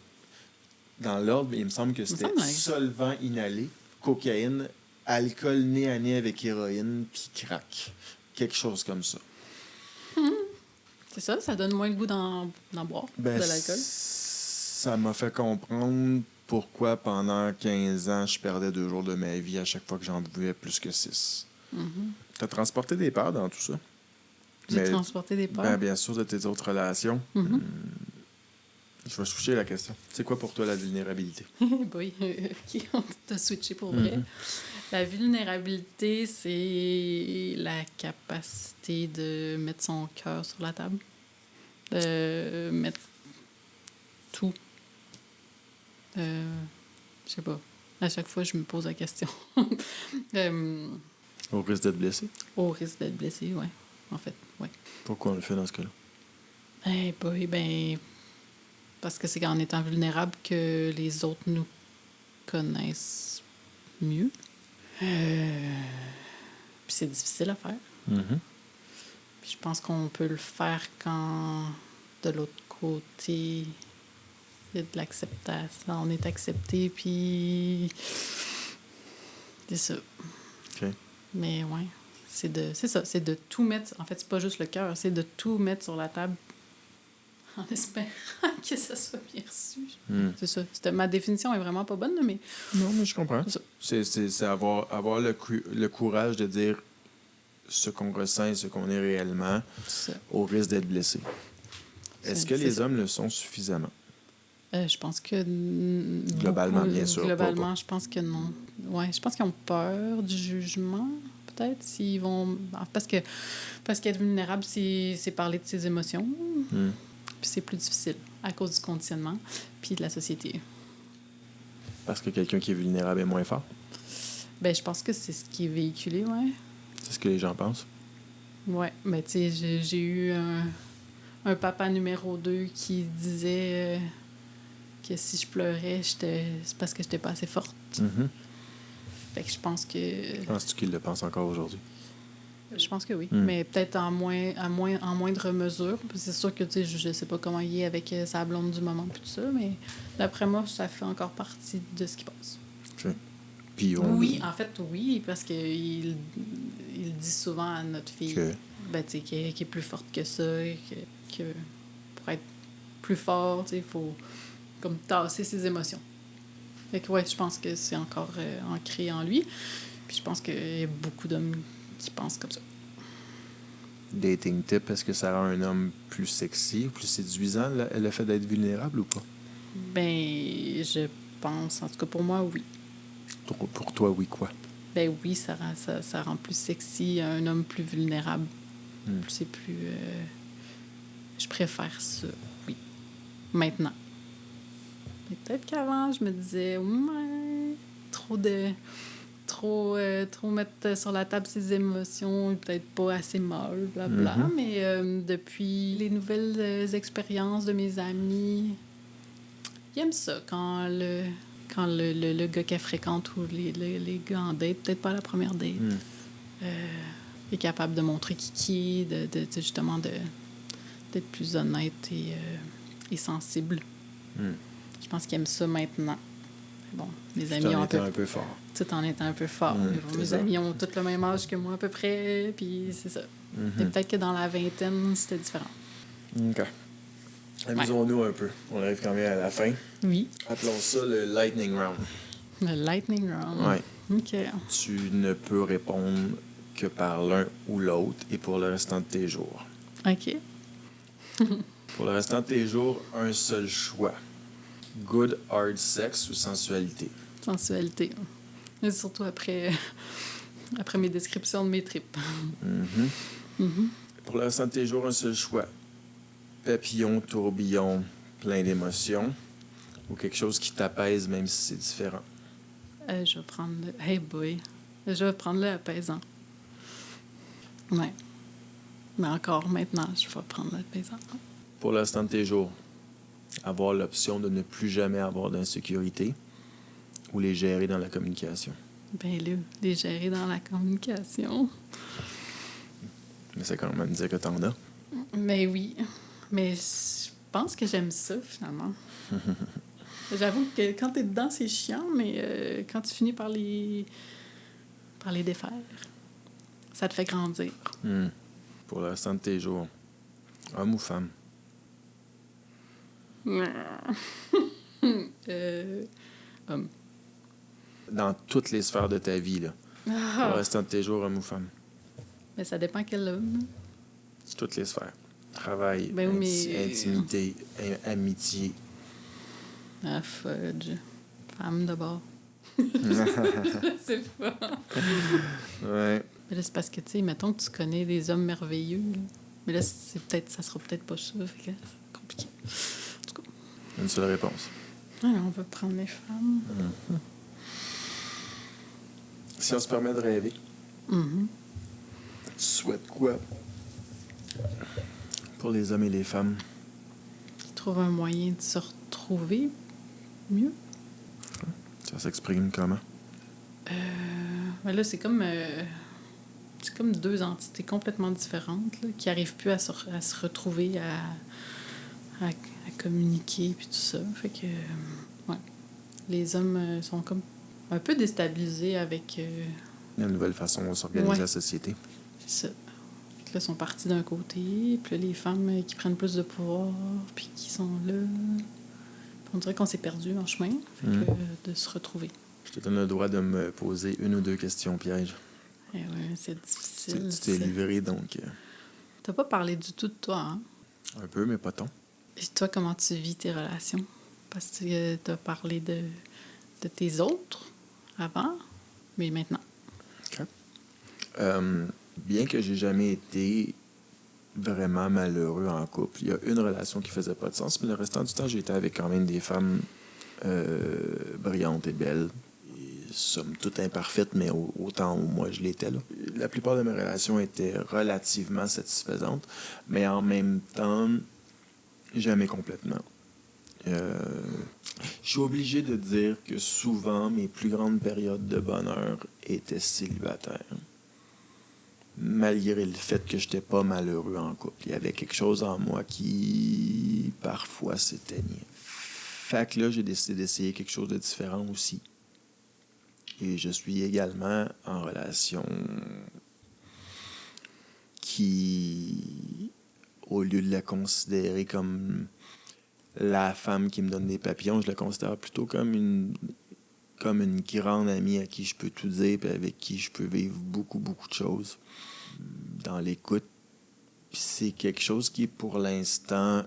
dans l'ordre, mais il me semble que c'était solvant inhalé, cocaïne, alcool nez à nez avec héroïne, puis crack. Quelque chose comme ça. C'est ça, ça donne moins le goût d'en boire, de l'alcool. Ça m'a fait comprendre pourquoi pendant 15 ans, je perdais 2 jours de ma vie à chaque fois que j'en buvais plus que 6. T'as transporté des peurs dans tout ça? J'ai transporté des peurs? Ben, bien sûr, de tes autres relations. Je vais switcher la question. C'est quoi pour toi la vulnérabilité? Oui, OK, on t'a switché pour vrai. La vulnérabilité, c'est la capacité de mettre son cœur sur la table. De mettre tout. Je sais pas. À chaque fois, je me pose la question. Au risque d'être blessé? Au risque d'être blessé, oui. En fait, oui. Pourquoi on le fait dans ce cas-là? Parce que c'est en étant vulnérable que les autres nous connaissent mieux. Puis c'est difficile à faire. Puis je pense qu'on peut le faire quand, de l'autre côté, il y a de l'acceptation. On est accepté, puis c'est ça. OK. Mais ouais, c'est ça, c'est de tout mettre... En fait, c'est pas juste le cœur, c'est de tout mettre sur la table en espérant que ça soit bien reçu. C'est ça. Ma définition est vraiment pas bonne, mais... Non, mais je comprends. C'est avoir le courage de dire ce qu'on ressent et ce qu'on est réellement au risque d'être blessé. Est-ce que les hommes le sont suffisamment? Je pense que... Globalement, bien sûr. Globalement, je pense que non. Ouais, je pense qu'ils ont peur du jugement, peut-être, s'ils vont... Parce qu'être vulnérable, c'est parler de ses émotions. Puis c'est plus difficile à cause du conditionnement puis de la société. Parce que quelqu'un qui est vulnérable est moins fort? Ben, je pense que c'est ce qui est véhiculé, ouais. C'est ce que les gens pensent? Ouais, mais tu sais, j'ai eu un papa numéro 2 qui disait que si je pleurais, c'est parce que j'étais pas assez forte. Fait que je pense que... Penses-tu qu'il le pense encore aujourd'hui? Je pense que oui, mais peut-être en moindre mesure. C'est sûr que je sais pas comment il est avec sa blonde du moment puis tout ça, mais d'après moi, ça fait encore partie de ce qui passe. Okay. Puis oui, en fait, oui, parce qu'il dit souvent à notre fille qu'elle est plus forte que ça, que pour être plus fort, il faut comme tasser ses émotions. Fait que ouais, je pense que c'est encore ancré en lui. Puis je pense qu'il y a beaucoup d'hommes qui pensent comme ça. Dating tip, est-ce que ça rend un homme plus sexy, plus séduisant, le fait d'être vulnérable ou pas? Ben, je pense. En tout cas, pour moi, oui. Pour toi, oui, quoi? Ben oui, ça rend plus sexy un homme plus vulnérable. C'est plus... je préfère ça, oui. Maintenant. Mais peut-être qu'avant, je me disais, ouais, trop mettre sur la table ses émotions, peut-être pas assez mal, blabla. Mais depuis les nouvelles expériences de mes amis, ils aiment ça quand le gars qu'elle fréquente ou les gars en date, peut-être pas la première date, est capable de montrer qui est, justement d'être plus honnête et sensible. Je pense qu'ils aiment ça maintenant. Bon, mes amis ont un peu fort. Tout en étant un peu fort. Mes amis ont tous le même âge que moi à peu près, puis c'est ça. Et peut-être que dans la vingtaine, c'était différent. OK. Amusons-nous un peu. On arrive quand même à la fin. Oui. Appelons ça le Lightning Round. Le Lightning Round. Oui. OK. Tu ne peux répondre que par l'un ou l'autre et pour le restant de tes jours. OK. Pour le restant de tes jours, un seul choix. Good hard sex ou sensualité? Sensualité. Et surtout après mes descriptions de mes tripes. Pour le restant de tes jours, un seul choix. Papillon, tourbillon, plein d'émotions ou quelque chose qui t'apaise même si c'est différent? Je vais prendre le... Hey boy! Je vais prendre le apaisant. Ouais. Mais encore maintenant, je vais prendre l'apaisant. Pour le restant de tes jours, avoir l'option de ne plus jamais avoir d'insécurité ou les gérer dans la communication? Ben là, les gérer dans la communication. Mais c'est quand même dire que t'en as. Mais oui. Mais je pense que j'aime ça, finalement. J'avoue que quand t'es dedans, c'est chiant, mais quand tu finis par les défaire, ça te fait grandir. Pour le restant de tes jours, homme ou femme? Homme. Dans toutes les sphères de ta vie, là. Pour le restant de tes jours, homme ou femme? Mais ça dépend quel homme. Toutes les sphères. Travail, Ben oui, mais... intimité, amitié. Ah, fudge. Femme d'abord. C'est pas. Ouais. Mais là, c'est parce que, tu sais, mettons que tu connais des hommes merveilleux. Là. Mais là, ça sera peut-être pas ça. Fait que c'est compliqué. En tout cas. Une seule réponse. Alors, on va prendre les femmes. Si on se permet de rêver, tu souhaites quoi pour les hommes et les femmes? Qui trouvent un moyen de se retrouver mieux. Ça s'exprime comment? Ben là, c'est comme deux entités complètement différentes là, qui n'arrivent plus à se retrouver, à communiquer puis tout ça. Fait que, ouais. Les hommes sont comme un peu déstabilisés avec... Une nouvelle façon de s'organiser la société. C'est ça. Fait que là, ils sont partis d'un côté, puis là, les femmes qui prennent plus de pouvoir, puis qui sont là. On dirait qu'on s'est perdu en chemin, fait que, de se retrouver. Je te donne le droit de me poser une ou deux questions pièges. Eh ouais, c'est difficile. Tu t'es livré, donc... T'as pas parlé du tout de toi, hein? Un peu, mais pas tant. Et toi, comment tu vis tes relations? Parce que t'as parlé de tes autres avant, mais maintenant. OK. Bien que j'ai jamais été vraiment malheureux en couple, il y a une relation qui faisait pas de sens, mais le restant du temps, j'ai été avec quand même des femmes brillantes et belles. Et, somme toute imparfaites, mais autant où moi je l'étais. Là. La plupart de mes relations étaient relativement satisfaisantes, mais en même temps, jamais complètement. Je suis obligé de dire que souvent, mes plus grandes périodes de bonheur étaient célibataires. Malgré le fait que je n'étais pas malheureux en couple. Il y avait quelque chose en moi qui, parfois, s'éteignait. Fait que là, j'ai décidé d'essayer quelque chose de différent aussi. Et je suis également en relation qui, au lieu de la considérer comme la femme qui me donne des papillons, je la considère plutôt comme une grande amie à qui je peux tout dire et avec qui je peux vivre beaucoup, beaucoup de choses dans l'écoute. Puis c'est quelque chose qui, pour l'instant,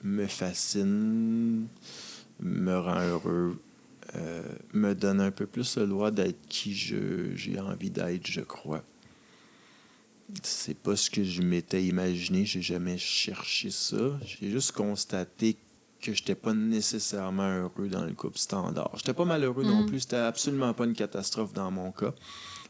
me fascine, me rend heureux. me donne un peu plus le droit d'être qui j'ai envie d'être, je crois. C'est pas ce que je m'étais imaginé, j'ai jamais cherché ça. J'ai juste constaté que j'étais pas nécessairement heureux dans le couple standard. J'étais pas malheureux non plus, c'était absolument pas une catastrophe dans mon cas.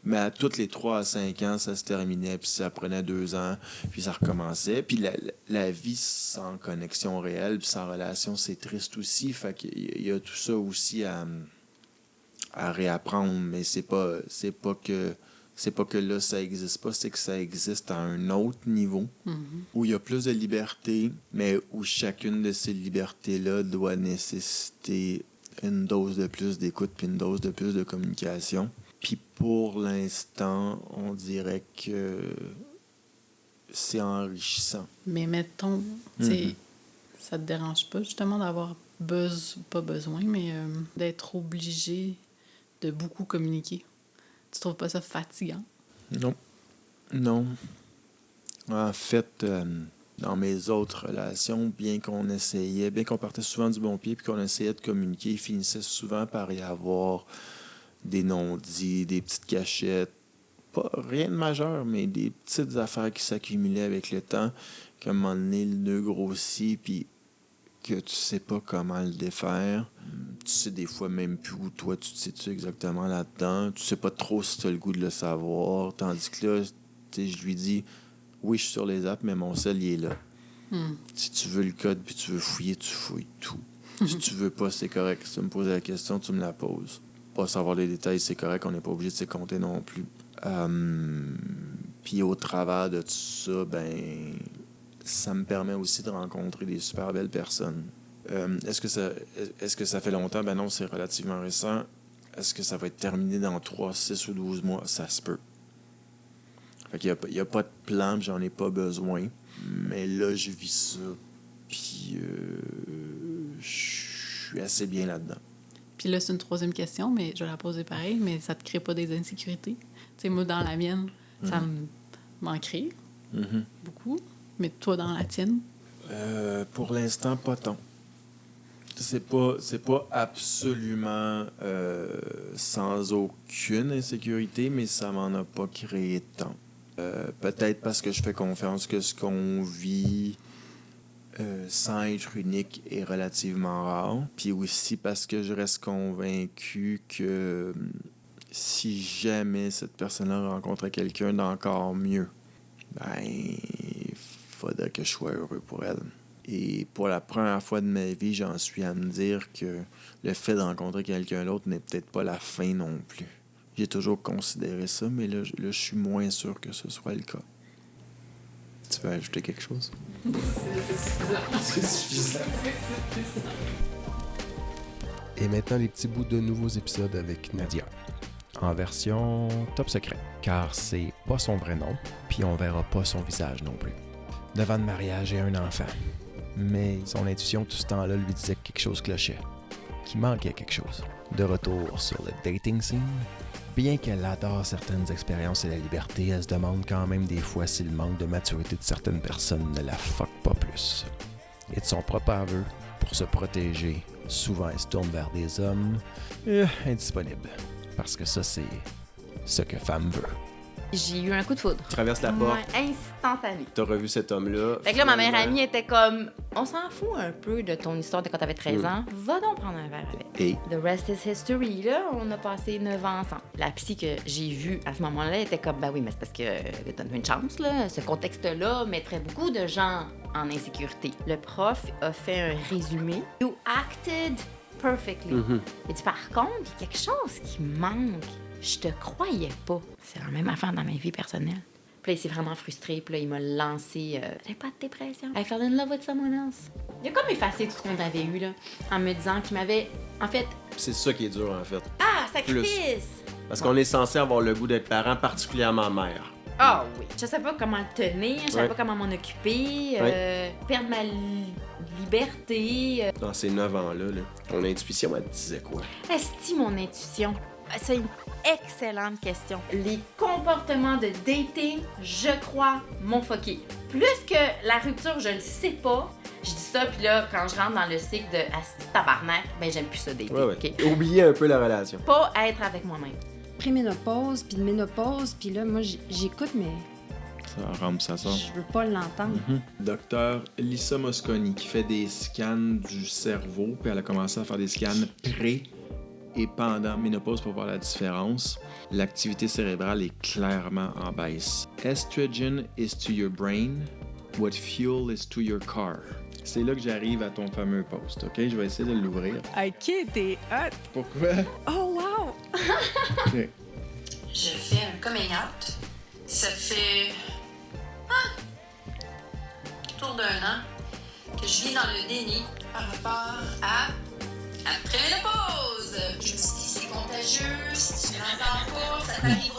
Mais à toutes les 3 à 5 ans, ça se terminait, puis ça prenait 2 ans, puis ça recommençait. Puis la vie sans connexion réelle, puis sans relation, c'est triste aussi. Fait qu'il y a tout ça aussi à réapprendre, mais c'est pas que là, ça existe pas, c'est que ça existe à un autre niveau, où il y a plus de liberté, mais où chacune de ces libertés-là doit nécessiter une dose de plus d'écoute puis une dose de plus de communication. Puis pour l'instant, on dirait que c'est enrichissant. Mais mettons, ça te dérange pas justement d'avoir pas besoin, mais d'être obligé de beaucoup communiquer? Tu trouves pas ça fatigant? Non. En fait, dans mes autres relations, bien qu'on partait souvent du bon pied puis qu'on essayait de communiquer, il finissait souvent par y avoir des non-dits, des petites cachettes. Pas rien de majeur, mais des petites affaires qui s'accumulaient avec le temps, qu'à un moment donné, le nœud grossit, puis que tu sais pas comment le défaire. Tu sais des fois même plus où toi tu te situes exactement là-dedans. Tu sais pas trop si tu as le goût de le savoir. Tandis que là, je lui dis, oui, je suis sur les apps, mais mon sel, il est là. Si tu veux le code puis tu veux fouiller, tu fouilles tout. Si tu veux pas, c'est correct. Si tu me poses la question, tu me la poses. Pas savoir les détails, c'est correct. On n'est pas obligé de se compter non plus. Puis au travers de tout ça, ça me permet aussi de rencontrer des super belles personnes. Est-ce que ça fait longtemps? Ben non, c'est relativement récent. Est-ce que ça va être terminé dans 3, 6 ou 12 mois? Ça se peut. Fait qu'il y a pas de plan, j'en ai pas besoin. Mais là, je vis ça. Puis je suis assez bien là-dedans. Puis là, c'est une 3e question, mais je vais la poser pareil, mais ça te crée pas des insécurités? Tu sais, moi, dans la mienne, ça m'en crée beaucoup. Mais toi, dans la tienne? Pour l'instant, pas tant. C'est pas absolument sans aucune insécurité, mais ça m'en a pas créé tant. Peut-être parce que je fais confiance que ce qu'on vit sans être unique est relativement rare. Puis aussi parce que je reste convaincu que si jamais cette personne-là rencontrait quelqu'un d'encore mieux, il faudrait que je sois heureux pour elle. Et pour la première fois de ma vie, j'en suis à me dire que le fait de rencontrer quelqu'un d'autre n'est peut-être pas la fin non plus. J'ai toujours considéré ça, mais là, je suis moins sûr que ce soit le cas. Tu veux ajouter quelque chose? C'est suffisant. Et maintenant, les petits bouts de nouveaux épisodes avec Nadia. En version top secret, car c'est pas son vrai nom, puis on verra pas son visage non plus. Devant le mariage et un enfant. Mais son intuition tout ce temps-là lui disait que quelque chose clochait, qu'il manquait quelque chose. De retour sur le dating scene, bien qu'elle adore certaines expériences et la liberté, elle se demande quand même des fois si le manque de maturité de certaines personnes ne la fuck pas plus. Et de son propre aveu, pour se protéger, souvent elle se tourne vers des hommes indisponibles. Parce que ça, c'est ce que femme veut. J'ai eu un coup de foudre. Tu traverses la porte. Instantané. T'as revu cet homme-là. Fait que là, ma meilleure amie était comme, on s'en fout un peu de ton histoire de quand t'avais 13 ans. Va donc prendre un verre avec. Et? The rest is history, là. On a passé 9 ans ensemble. La psy que j'ai vue à ce moment-là était comme, ben oui, mais c'est parce que donne-toi une chance, là. Ce contexte-là mettrait beaucoup de gens en insécurité. Le prof a fait un résumé. You acted perfectly. Et puis, par contre, il y a quelque chose qui manque. Je te croyais pas. C'est la même affaire dans ma vie personnelle. Puis là, il s'est vraiment frustré. Puis là, il m'a lancé... J'ai pas de dépression. I fell in love with someone else. Il a comme effacé tout ce qu'on avait eu, là, en me disant qu'il m'avait... En fait... C'est ça qui est dur, en fait. Ah, sacrifice! Parce qu'on est censé avoir le goût d'être parent, particulièrement mère. Ah oui. Je savais pas comment le tenir. Je savais pas comment m'en occuper. Perdre ma liberté. Dans ces 9 ans-là, ton intuition, elle te disait quoi? Est-ce mon intuition? C'est une excellente question. Les comportements de dating, je crois, m'ont fucké. Plus que la rupture, je le sais pas, Je dis ça, puis là, quand je rentre dans le cycle de asti tabarnak, ben j'aime plus ça dater. Ouais, ouais. OK? Oubliez un peu la relation. Pas être avec moi-même. Préménopause, puis de ménopause, puis là, moi, j'écoute, mais Ça rentre, ça sort. je veux pas l'entendre. Docteur Lisa Mosconi qui fait des scans du cerveau, puis elle a commencé à faire des scans pré et pendant ménopause pour voir la différence. L'activité cérébrale est clairement en baisse. Estrogen is to your brain what fuel is to your car. C'est là que j'arrive à ton fameux post, OK? Je vais essayer de l'ouvrir. OK, t'es hot. Pourquoi? Oh, wow! OK. Je fais un coming out. Ça fait autour d'un an que je vis dans le déni par rapport à après ménopause. Je me suis dit c'est contagieux, si tu l'entends pas, ça t'arrive